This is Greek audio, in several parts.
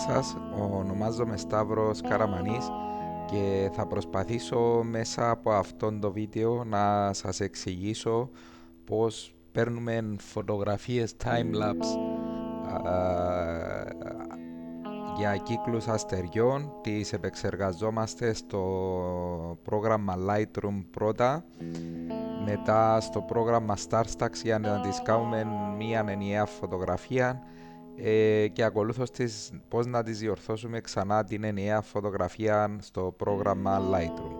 σας, ονομάζομαι Σταύρος Καραμανής και θα προσπαθήσω μέσα από αυτό το βίντεο να σας εξηγήσω πώς παίρνουμε φωτογραφίες time-lapse για κύκλους αστεριών, τις επεξεργαζόμαστε στο πρόγραμμα Lightroom πρώτα, μετά στο πρόγραμμα StarStax για να τις κάνουμε μία ενιαία φωτογραφία και ακολούθως πώς να τις διορθώσουμε ξανά την ενιαία φωτογραφία στο πρόγραμμα Lightroom.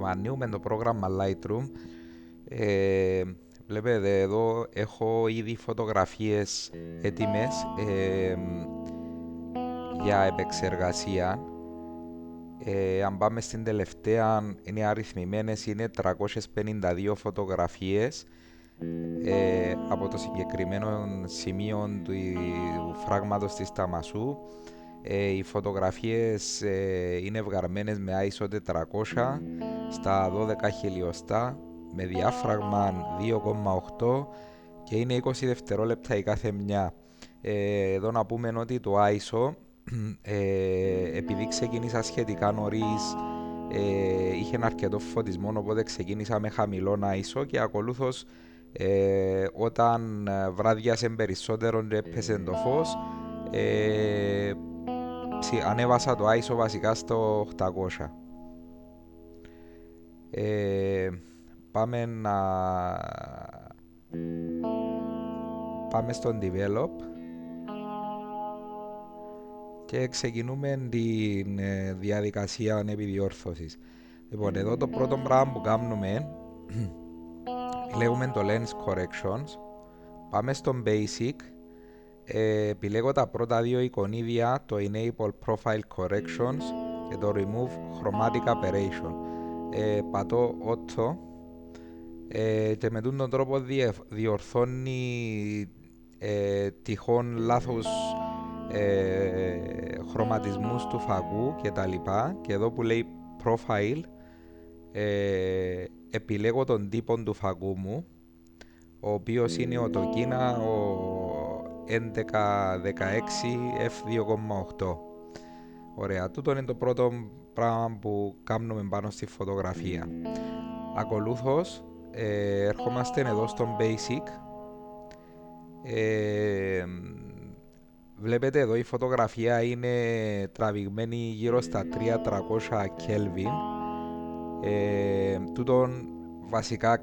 Ανοίγουμε το πρόγραμμα Lightroom. Βλέπετε εδώ έχω ήδη φωτογραφίες έτοιμες για επεξεργασία. Αν πάμε στην τελευταία, είναι αριθμημένες, είναι 352 φωτογραφίες από το συγκεκριμένο σημείο του φράγματος της Ταμασού. Οι φωτογραφίες είναι βγαρμένες με ISO 400 στα 12 χιλιοστά με διάφραγμα 2,8 και είναι 20 δευτερόλεπτα η κάθε μια. Εδώ να πούμε ότι το ISO επειδή ξεκίνησα σχετικά νωρίς, είχε αρκετό φωτισμό, οπότε ξεκίνησα με χαμηλό ISO και ακολούθως όταν βράδιασε περισσότερο και έπεσε το φως, ανέβασα το ISO βασικά στο 800. Πάμε στον Develop και ξεκινούμε τη διαδικασία επιδιόρθωσης. Λοιπόν, εδώ το πρώτο πράγμα που κάνουμε λέγουμε το Lens Corrections. Πάμε στο Basic, επιλέγω τα πρώτα δύο εικονίδια, το Enable Profile Corrections και το Remove Chromatic Aberration. Πατώ Auto και με τον τρόπο διορθώνει τυχόν λάθος χρωματισμούς του φακού και τα λοιπά. Και εδώ που λέει Profile επιλέγω τον τύπο του φακού μου, ο οποίος είναι ο Tokina ο 1116 f2,8. Ωραία, τούτο είναι το πρώτο πράγμα που κάνουμε πάνω στη φωτογραφία. Ακολούθως ερχόμαστε εδώ στο Basic. Βλέπετε εδώ η φωτογραφία είναι τραβηγμένη γύρω στα 3300 Kelvin. Τούτον βασικά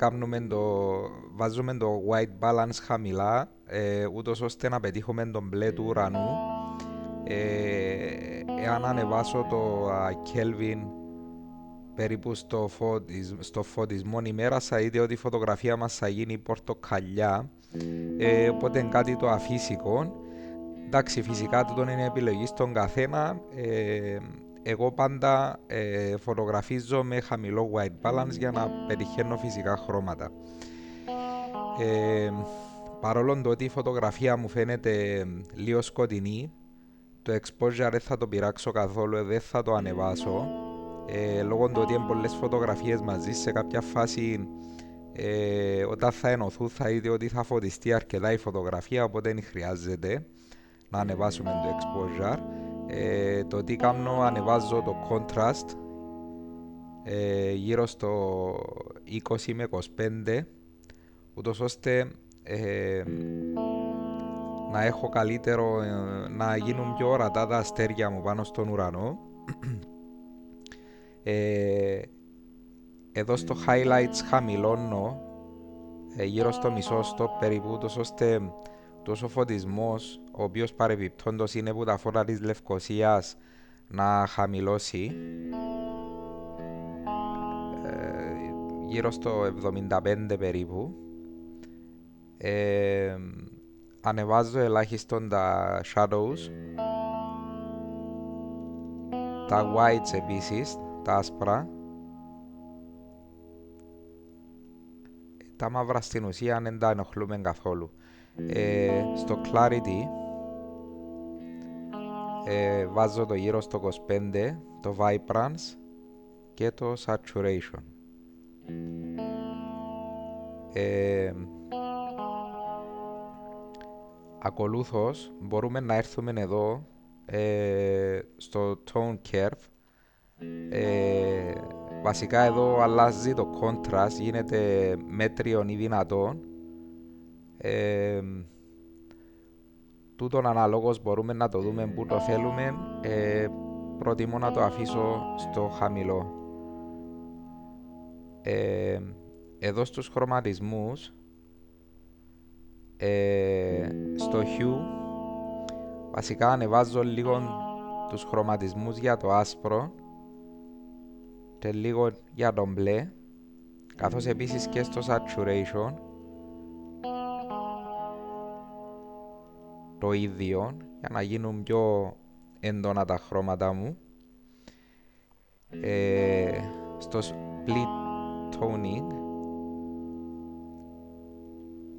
βάζουμε το white balance χαμηλά, ούτως ώστε να πετύχουμε τον μπλε του ουρανού. Εάν ανεβάσω το Kelvin περίπου στο φωτισμό ημέρας, θα δείτε ότι η φωτογραφία μας θα γίνει πορτοκαλιά, οπότε είναι κάτι το αφύσικο. Εντάξει, φυσικά τούτο είναι επιλογή στον καθένα. Εγώ πάντα φωτογραφίζω με χαμηλό white balance για να πετυχαίνω φυσικά χρώματα. Παρόλο το ότι η φωτογραφία μου φαίνεται λίγο σκοτεινή, το exposure δεν θα το πειράξω καθόλου, δεν θα το ανεβάσω. Λόγω του ότι είναι πολλές φωτογραφίες μαζί, σε κάποια φάση όταν θα ενωθούν θα δείτε ότι θα φωτιστεί αρκετά η φωτογραφία, οπότε δεν χρειάζεται να ανεβάσουμε το exposure. Το τι κάνω, ανεβάζω το contrast γύρω στο 20 με 25, ούτως ώστε να έχω καλύτερο, να γίνουν πιο ορατά τα αστέρια μου πάνω στον ουρανό. Εδώ στο highlights χαμηλώνω γύρω στο μισό stop περίπου, ούτως ώστε τόσο φωτισμός, ο οποίος παρεμπιπτόντος είναι από τα φώτα της Λευκωσίας, να χαμηλώσει γύρω στο 75 περίπου. Ανεβάζω ελάχιστον τα shadows, τα whites επίσης, τα άσπρα. Τα μαύρα στην ουσία δεν τα ενοχλούμε καθόλου. Στο clarity βάζω το γύρω στο 25, το vibrance και το saturation. Ακολούθως μπορούμε να έρθουμε εδώ στο Tone Curve. Βασικά εδώ αλλάζει το contrast, γίνεται μέτριον ή δυνατόν. Τούτον αναλόγως μπορούμε να το δούμε που το θέλουμε. Προτιμώ να το αφήσω στο χαμηλό. Εδώ στους χρωματισμούς, στο hue, βασικά ανεβάζω λίγο τους χρωματισμούς για το άσπρο και λίγο για το μπλε, καθώς επίσης και στο saturation το ίδιο, για να γίνουν πιο έντονα τα χρώματα μου. Στο split toning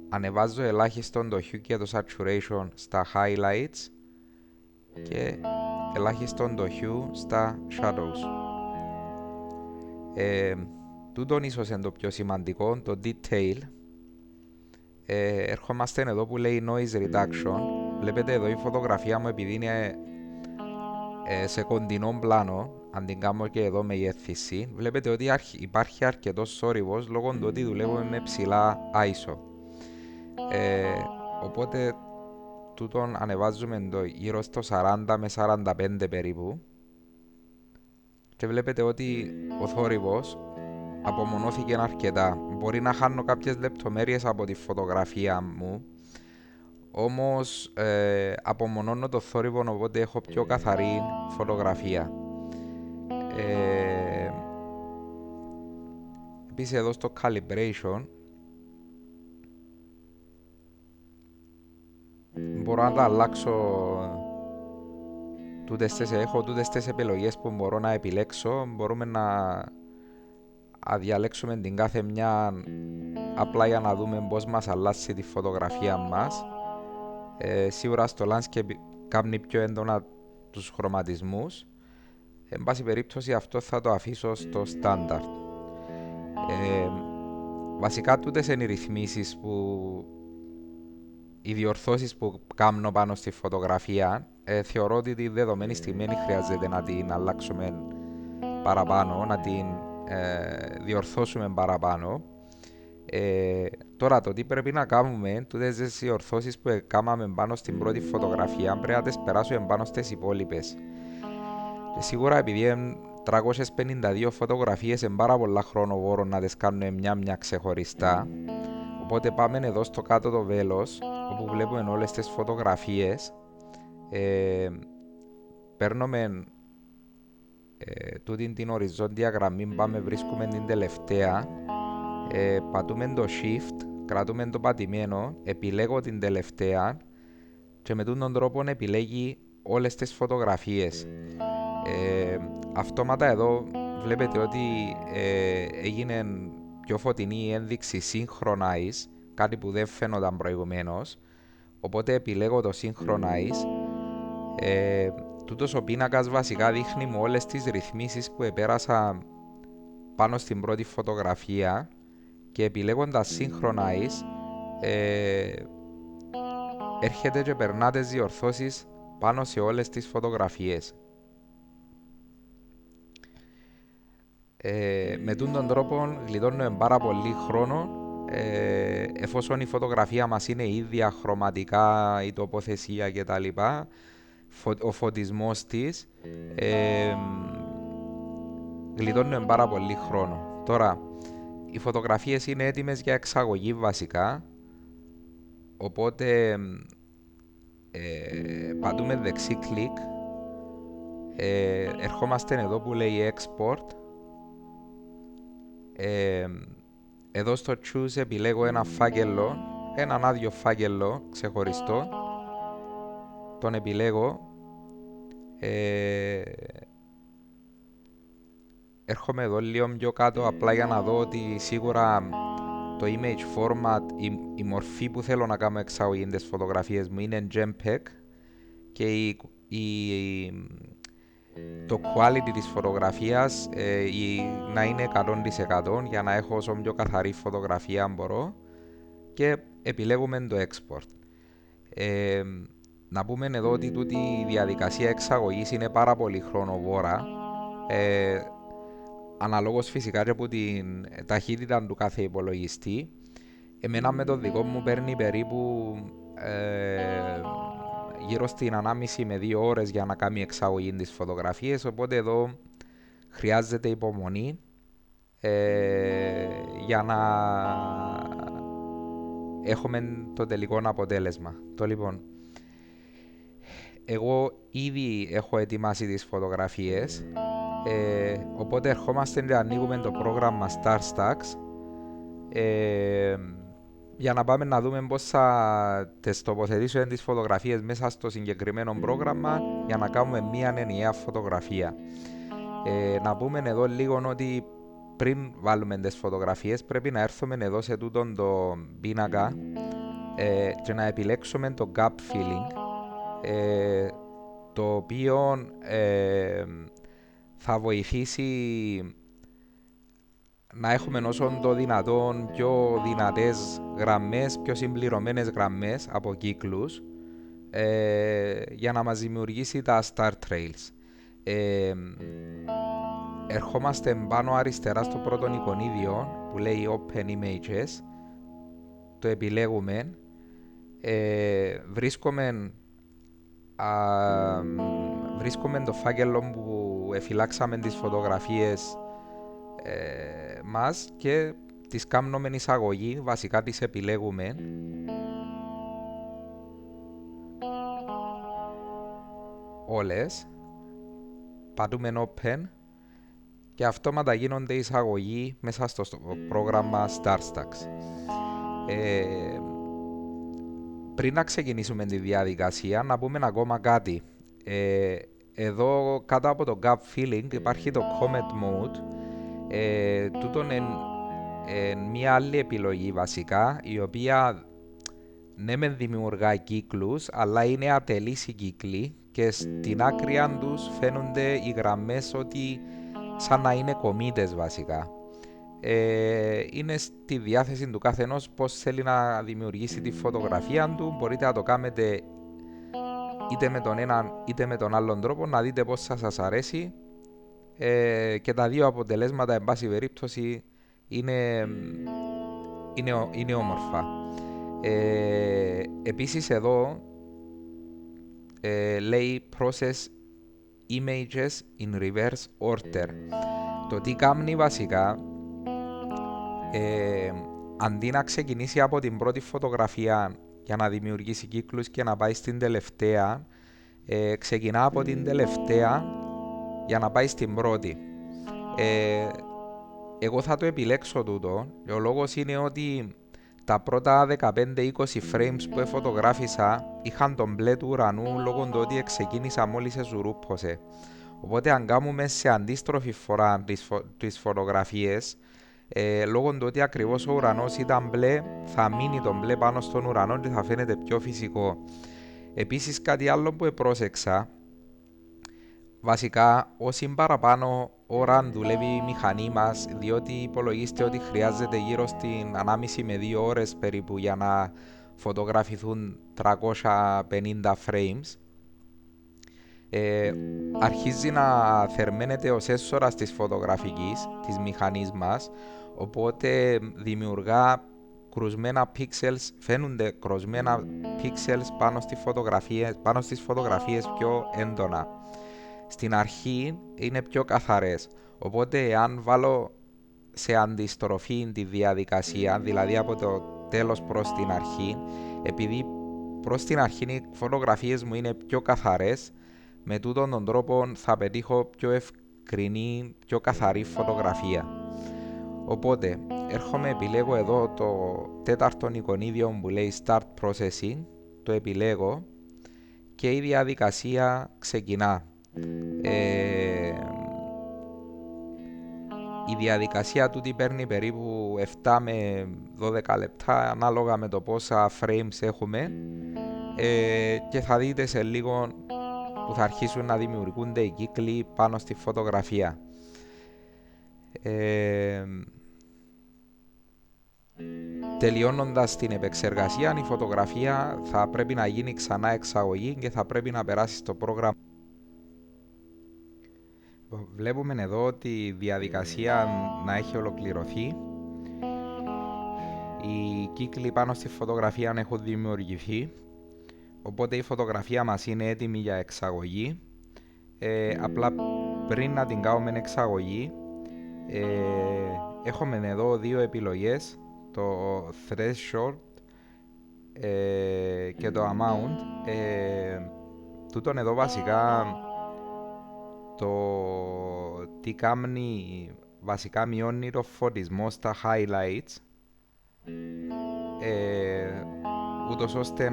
ανεβάζω ελάχιστον το hue και το saturation στα highlights και ελάχιστον το hue στα shadows. Τούτον ίσως είναι το πιο σημαντικό, το detail. Ερχόμαστε εδώ που λέει noise reduction. Βλέπετε εδώ η φωτογραφία μου, επειδή είναι σε κοντινό πλάνο, αν την κάνω και εδώ μεγέθυνση, βλέπετε ότι υπάρχει αρκετός θόρυβος λόγω του ότι δουλεύουμε με ψηλά ISO. Οπότε τούτον ανεβάζουμε το γύρω στο 40 με 45 περίπου και βλέπετε ότι ο θόρυβος απομονώθηκε αρκετά. Μπορεί να χάνω κάποιες λεπτομέρειες από τη φωτογραφία μου, όμως απομονώνω το θόρυβο, οπότε έχω πιο καθαρή φωτογραφία. Επίσης εδώ στο calibration μπορώ να τα αλλάξω. Έχω τούτες τις επιλογές που μπορώ να επιλέξω. Μπορούμε να διαλέξουμε την κάθε μια απλά για να δούμε πώς μας αλλάζει τη φωτογραφία μας. Σίγουρα στο landscape κάνει πιο έντονα τους χρωματισμούς. Εν πάση περίπτωση αυτό θα το αφήσω στο standard. Βασικά τούτες είναι οι ρυθμίσεις οι διορθώσεις που κάνω πάνω στη φωτογραφία. Θεωρώ ότι τη δεδομένη στιγμή δεν χρειάζεται να την αλλάξουμε παραπάνω, να την διορθώσουμε παραπάνω. Τώρα το τι πρέπει να κάνουμε, τούτες τις διορθώσεις που κάναμε πάνω στην πρώτη φωτογραφία πρέπει να τις περάσουμε πάνω στις υπόλοιπες. Και σίγουρα επειδή είναι 352 φωτογραφίες είναι πάρα πολλά χρονοβόρο να τις κάνουμε μια ξεχωριστά. Οπότε πάμε εδώ στο κάτω το βέλος, όπου βλέπουμε όλες τις φωτογραφίες. Παίρνουμε τούτη την οριζόντια γραμμή, πάμε βρίσκουμε την τελευταία, πατούμε το shift, κρατούμε το πατημένο, επιλέγω την τελευταία και με τον τρόπο επιλέγει όλες τις φωτογραφίες. Αυτόματα εδώ βλέπετε ότι έγινε πιο φωτεινή η ένδειξη synchronize, κάτι που δεν φαίνονταν προηγουμένως, οπότε επιλέγω το synchronize. Τούτος ο πίνακας βασικά δείχνει μου όλες τις ρυθμίσεις που επέρασα πάνω στην πρώτη φωτογραφία και επιλέγοντας synchronize έρχεται και περνά τις διορθώσεις πάνω σε όλες τις φωτογραφίες. Με τον τρόπο γλιτώνουμε πάρα πολύ χρόνο, εφόσον η φωτογραφία μας είναι ίδια χρωματικά, η τοποθεσία κτλ, ο φωτισμός της, γλιτώνουμε πάρα πολύ χρόνο. Τώρα, οι φωτογραφίες είναι έτοιμες για εξαγωγή βασικά, οπότε πατούμε δεξί κλικ, ερχόμαστε εδώ που λέει export. Εδώ στο choose επιλέγω ένα φάκελο, έναν άδειο φάκελο ξεχωριστό, τον επιλέγω, έρχομαι εδώ λίγο πιο κάτω απλά για να δω ότι σίγουρα το image format, η μορφή που θέλω να κάνω εξαγωγή της φωτογραφίες μου είναι JPEG και το quality της φωτογραφίας να είναι 100% για να έχω όσο πιο καθαρή φωτογραφία μπορώ, και επιλέγουμε το export. Ε, να πούμε εδώ ότι τούτη η διαδικασία εξαγωγής είναι πάρα πολύ χρονοβόρα, αναλόγως φυσικά και από την ταχύτητα του κάθε υπολογιστή. Εμένα με το δικό μου παίρνει περίπου γύρω στην 1,5 με 2 ώρες για να κάνει εξαγωγή της φωτογραφίας, οπότε εδώ χρειάζεται υπομονή για να έχουμε το τελικό αποτέλεσμα. Το λοιπόν, εγώ ήδη έχω ετοιμάσει τις φωτογραφίες, οπότε ερχόμαστε και ανοίγουμε το πρόγραμμα StarStax για να πάμε να δούμε πώς θα τις τοποθετήσουμε τις φωτογραφίες μέσα στο συγκεκριμένο πρόγραμμα για να κάνουμε μία ενιαία φωτογραφία. Να πούμε εδώ λίγο ότι πριν βάλουμε τις φωτογραφίες πρέπει να έρθουμε εδώ σε τούτον το πίνακα και να επιλέξουμε το gap filling, το οποίο θα βοηθήσει να έχουμε όσο το δυνατόν πιο δυνατές γραμμές, πιο συμπληρωμένες γραμμές από κύκλους, για να μας δημιουργήσει τα Star Trails. Ερχόμαστε πάνω αριστερά στο πρώτο εικονίδιο που λέει Open Images, το επιλέγουμε, βρίσκουμε το φάκελο που εφυλάξαμε τις φωτογραφίες μας και τις κάνουμε εισαγωγή, βασικά τις επιλέγουμε. Όλες, πατούμε Open και αυτόματα γίνονται εισαγωγή μέσα στο πρόγραμμα StarStax. Πριν να ξεκινήσουμε τη διαδικασία, να πούμε ακόμα κάτι. Εδώ κάτω από το Gap Filling υπάρχει το Comment Mode. Τούτον είναι μια άλλη επιλογή βασικά, η οποία ναι μεν δημιουργά κύκλους, αλλά είναι ατελείς οι κύκλοι και στην άκρη τους φαίνονται οι γραμμές ότι σαν να είναι κομίτες βασικά. Είναι στη διάθεση του καθενός πώς θέλει να δημιουργήσει τη φωτογραφία του. Μπορείτε να το κάνετε είτε με τον έναν είτε με τον άλλον τρόπο, να δείτε πώς θα σας αρέσει, και τα δύο αποτελέσματα εν πάση περίπτωση είναι όμορφα. Επίσης εδώ λέει Process Images in Reverse Order. Το τι κάνει βασικά, αντί να ξεκινήσει από την πρώτη φωτογραφία για να δημιουργήσει κύκλους και να πάει στην τελευταία, ξεκινά από την τελευταία για να πάει στην πρώτη. Εγώ θα το επιλέξω τούτο. Ο λόγος είναι ότι τα πρώτα 15-20 frames που φωτογράφησα είχαν τον μπλε του ουρανού λόγω του ότι ξεκίνησα μόλις εζουρούπωσε. Οπότε αν κάνουμε σε αντίστροφη φορά τις φωτογραφίες, λόγω του ότι ακριβώς ο ουρανός ήταν μπλε, θα μείνει τον μπλε πάνω στον ουρανό και θα φαίνεται πιο φυσικό. Επίσης κάτι άλλο που πρόσεξα, βασικά όση παραπάνω ώρα δουλεύει η μηχανή μας, διότι υπολογίστε ότι χρειάζεται γύρω στην 1,5 με 2 ώρες περίπου για να φωτογραφηθούν 350 frames, αρχίζει να θερμαίνεται ο σένσορας της φωτογραφικής της μηχανής μας, οπότε δημιουργά κρουσμένα pixels, φαίνονται κρουσμένα pixels πάνω στις φωτογραφίες πιο έντονα. Στην αρχή είναι πιο καθαρές, οπότε αν βάλω σε αντιστροφή τη διαδικασία, δηλαδή από το τέλος προς την αρχή, επειδή προς την αρχή οι φωτογραφίες μου είναι πιο καθαρές, με τούτον τον τρόπο θα πετύχω πιο ευκρινή, πιο καθαρή φωτογραφία. Οπότε έρχομαι, επιλέγω εδώ το τέταρτο εικονίδιο που λέει Start Processing, το επιλέγω και η διαδικασία ξεκινά. Η διαδικασία τούτη παίρνει περίπου 7 με 12 λεπτά ανάλογα με το πόσα frames έχουμε, και θα δείτε σε λίγο που θα αρχίσουν να δημιουργούνται οι κύκλοι πάνω στη φωτογραφία. Τελειώνοντας την επεξεργασία, η φωτογραφία θα πρέπει να γίνει ξανά εξαγωγή και θα πρέπει να περάσει στο πρόγραμμα. Βλέπουμε εδώ ότι η διαδικασία να έχει ολοκληρωθεί. Οι κύκλοι πάνω στη φωτογραφία έχουν δημιουργηθεί, οπότε η φωτογραφία μας είναι έτοιμη για εξαγωγή. Απλά πριν να την κάνουμε εξαγωγή, έχουμε εδώ δύο επιλογές, το threshold και το amount. Τούτον εδώ βασικά το τι κάνει, βασικά μειώνει το φωτισμό στα highlights, ούτως ώστε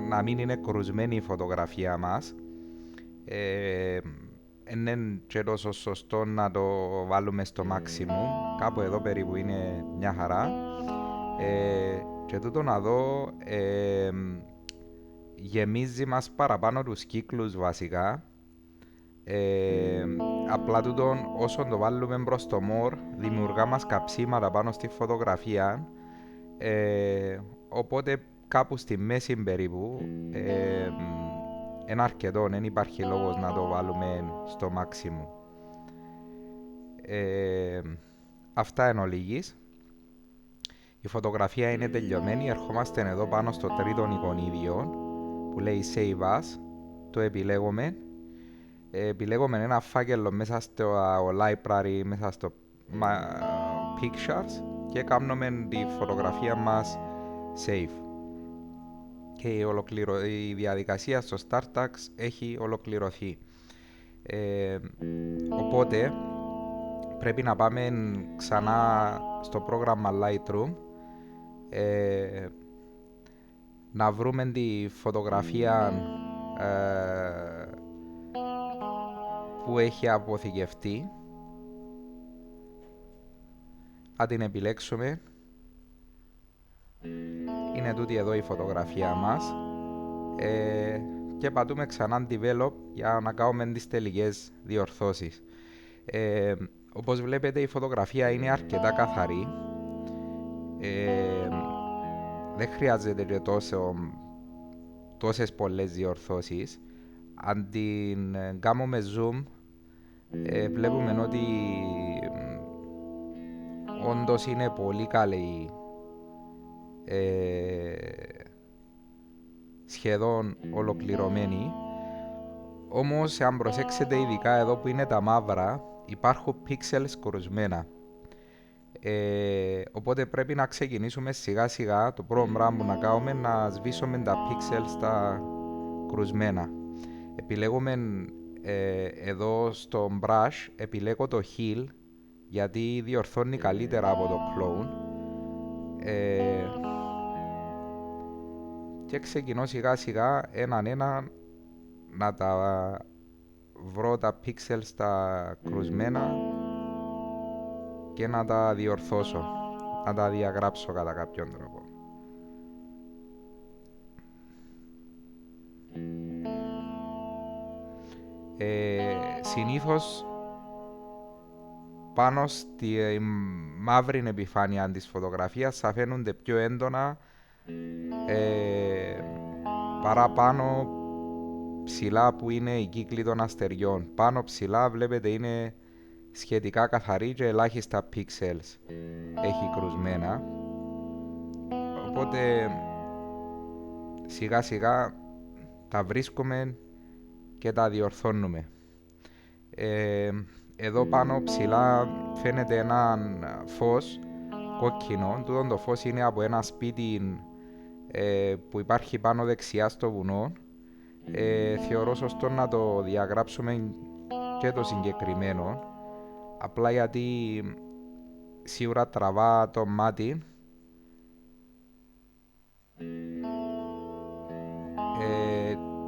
να μην είναι κρουσμένη η φωτογραφία μας. Είναι και τόσο σωστό να το βάλουμε στο maximum, κάπου εδώ περίπου είναι μια χαρά. Και τούτο να δω γεμίζει μας παραπάνω τους κύκλους βασικά. Απλά τούτον όσο το βάλουμε προς το more δημιουργά μας καψίματα πάνω στη φωτογραφία, οπότε κάπου στη μέση περίπου είναι αρκετό, δεν υπάρχει λόγος να το βάλουμε στο maximum. Αυτά εν ολίγης. Η φωτογραφία είναι τελειωμένη, ερχόμαστε εδώ πάνω στο τρίτο εικονίδιο που λέει Save As, το επιλέγουμε. Επιλέγουμε ένα φάκελο μέσα στο library, μέσα στο Pictures και κάνουμε τη φωτογραφία μας Save. Και η διαδικασία στο StartAx έχει ολοκληρωθεί. Οπότε πρέπει να πάμε ξανά στο πρόγραμμα Lightroom, να βρούμε τη φωτογραφία που έχει αποθηκευτεί, να την επιλέξουμε. Είναι τούτη εδώ η φωτογραφία μας, και πατούμε ξανά Develop για να κάνουμε τις τελικές διορθώσεις. Όπως βλέπετε η φωτογραφία είναι αρκετά καθαρή, δεν χρειάζεται και τόσες πολλές διορθώσεις. Αν την κάνουμε zoom, βλέπουμε ότι όντως είναι πολύ καλή, σχεδόν ολοκληρωμένη. Όμως αν προσέξετε ειδικά εδώ που είναι τα μαύρα, υπάρχουν pixels κρουσμένα, οπότε πρέπει να ξεκινήσουμε σιγά σιγά. Το πρώτο πράγμα που να κάνουμε να σβήσουμε τα pixels τα κρουσμένα. Επιλέγουμε εδώ στο brush, επιλέγω το heal γιατί διορθώνει καλύτερα από το clone, και ξεκινώ σιγά σιγά έναν να τα βρω τα pixels τα κρουσμένα και να τα διορθώσω, να τα διαγράψω κατά κάποιον τρόπο. Συνήθως πάνω στη μαύρη επιφάνεια της φωτογραφίας θα φαίνονται πιο έντονα, παραπάνω ψηλά που είναι οι κύκλοι των αστεριών. Πάνω ψηλά βλέπετε είναι σχετικά καθαρή και ελάχιστα pixels έχει κρουσμένα, οπότε σιγά σιγά τα βρίσκουμε και τα διορθώνουμε. Εδώ πάνω ψηλά φαίνεται ένα φως κόκκινο. Τούτο το φως είναι από ένα σπίτι που υπάρχει πάνω δεξιά στο βουνό. Θεωρώ σωστό να το διαγράψουμε και το συγκεκριμένο, απλά γιατί σίγουρα τραβά το μάτι,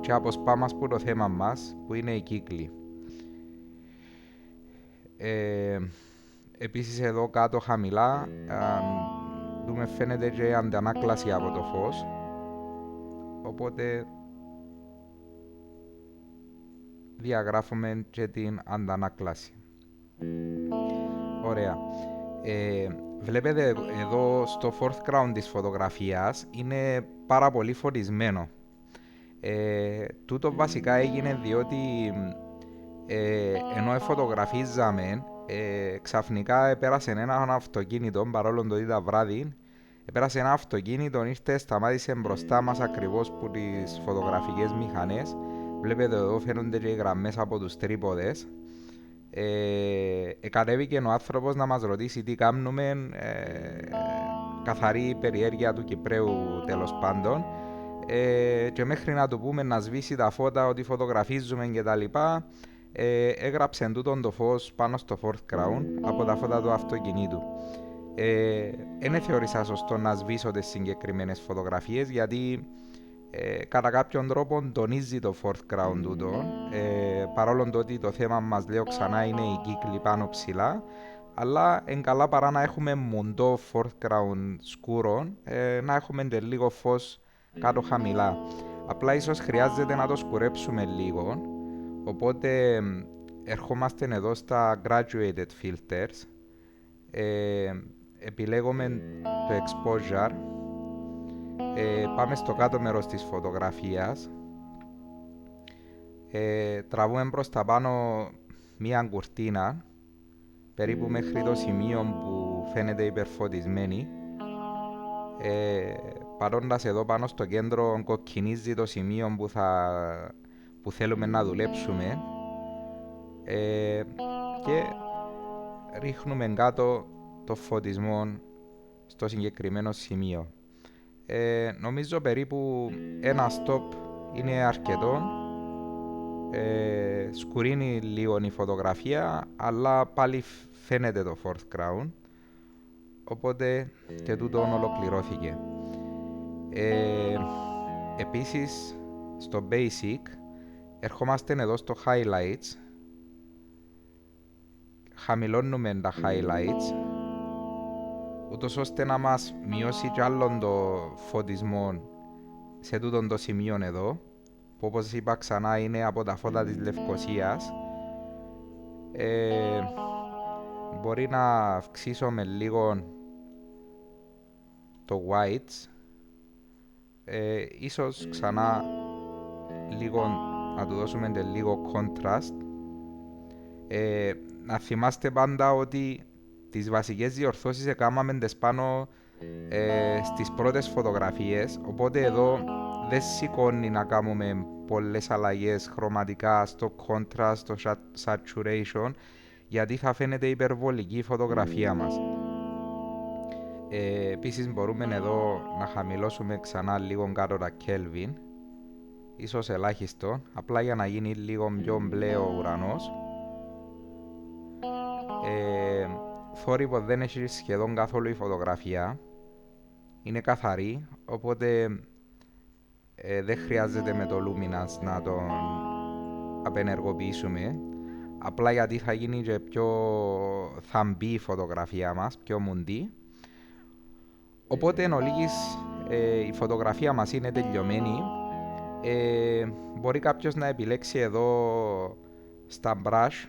και αποσπά μας που το θέμα μας που είναι οι κύκλοι. Επίσης εδώ κάτω χαμηλά δούμε φαίνεται και αντανάκλαση από το φως, οπότε διαγράφουμε και την αντανάκλαση. Ωραία. Βλέπετε εδώ στο foreground της φωτογραφίας είναι πάρα πολύ φωτισμένο. Τούτο βασικά έγινε διότι ενώ φωτογραφίζαμε, ξαφνικά πέρασε ένα αυτοκίνητο, παρόλο το ήταν βράδυ, πέρασε ένα αυτοκίνητο, ήρθε, σταμάτησε μπροστά μας ακριβώς που τις φωτογραφικές μηχανές. Βλέπετε εδώ φαίνονται και οι γραμμές από τους τρίποδες. Κατέβηκε ο άνθρωπος να μας ρωτήσει τι κάνουμε, καθαρή περιέργεια του Κυπραίου τέλος πάντων, και μέχρι να του πούμε να σβήσει τα φώτα ότι φωτογραφίζουμε κτλ. Έγραψε τούτον το φως πάνω στο foreground από τα φώτα του αυτοκινήτου. Δεν θεώρησα σωστό να σβήσω τις συγκεκριμένες φωτογραφίες, γιατί κατά κάποιον τρόπο τονίζει το foreground τούτο, παρόλο το ότι το θέμα μας, λέω ξανά, είναι οι κύκλοι πάνω ψηλά, αλλά εν καλά παρά να έχουμε μουντό foreground σκούρο, να έχουμε και λίγο φως κάτω χαμηλά. Απλά ίσως χρειάζεται να το σκουρέψουμε λίγο, οπότε ερχόμαστε εδώ στα graduated filters, επιλέγουμε το exposure, πάμε στο κάτω μέρος της φωτογραφίας, τραβούμε προς τα πάνω μία κουρτίνα περίπου μέχρι το σημείο που φαίνεται υπερφωτισμένη, πατώντας εδώ πάνω στο κέντρο κοκκινίζει το σημείο που θέλουμε να δουλέψουμε, και ρίχνουμε κάτω το φωτισμό στο συγκεκριμένο σημείο. Νομίζω περίπου ένα stop είναι αρκετό. Σκουρίνει λίγο η φωτογραφία, αλλά πάλι φαίνεται το foreground, οπότε και τούτο ολοκληρώθηκε. Επίσης στο basic ερχόμαστε εδώ στο highlights, χαμηλώνουμε τα highlights ούτως ώστε να μας μειώσει κι άλλον το φωτισμό σε τούτον το σημείο εδώ, που όπως είπα ξανά είναι από τα φώτα της Λευκωσίας. Μπορεί να αυξήσω με λίγο το whites, ίσως ξανά λίγο να του δώσουμε και λίγο contrast. Να θυμάστε πάντα ότι τις βασικές διορθώσεις έκαναμε πάνω στις πρώτες φωτογραφίες, οπότε εδώ δεν σηκώνει να κάνουμε πολλές αλλαγές χρωματικά στο contrast, στο saturation, γιατί θα φαίνεται υπερβολική η φωτογραφία μας. Επίσης μπορούμε εδώ να χαμηλώσουμε ξανά λίγο κάτω τα Kelvin, ίσως ελάχιστο, απλά για να γίνει λίγο πιο μπλε ο ουρανός. Θόρυβο δεν έχει σχεδόν καθόλου η φωτογραφία, είναι καθαρή, οπότε δεν χρειάζεται με το Luminance να τον απενεργοποιήσουμε, απλά γιατί θα γίνει και πιο θαμπή η φωτογραφία μας, πιο μουντή. Οπότε εν ολίγης η φωτογραφία μας είναι τελειωμένη. Μπορεί κάποιος να επιλέξει εδώ στα brush,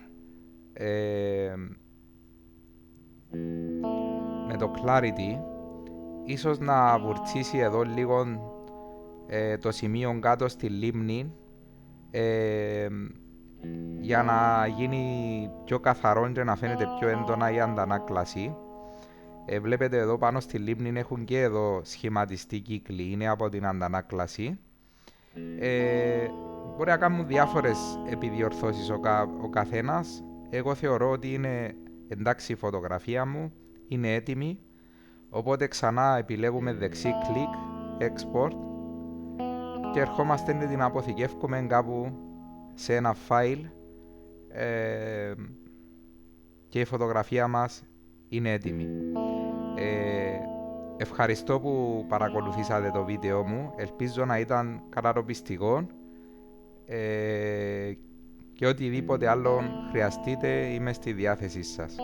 με το clarity, ίσως να βουρτσίσει εδώ λίγο το σημείο κάτω στη λίμνη, για να γίνει πιο καθαρό και να φαίνεται πιο έντονα η αντανάκλαση. Βλέπετε εδώ πάνω στη λίμνη έχουν και εδώ σχηματιστεί κύκλοι, είναι από την αντανάκλαση. Μπορεί να κάνουν διάφορες επιδιορθώσεις ο καθένας. Εγώ θεωρώ ότι είναι εντάξει η φωτογραφία μου, είναι έτοιμη, οπότε ξανά επιλέγουμε δεξί κλικ, export, και ερχόμαστε να την αποθηκεύουμε κάπου σε ένα file, και η φωτογραφία μας είναι έτοιμη. Ευχαριστώ που παρακολουθήσατε το βίντεο μου, ελπίζω να ήταν κατατοπιστικό, και οτιδήποτε άλλο χρειαστείτε είμαι στη διάθεσή σας.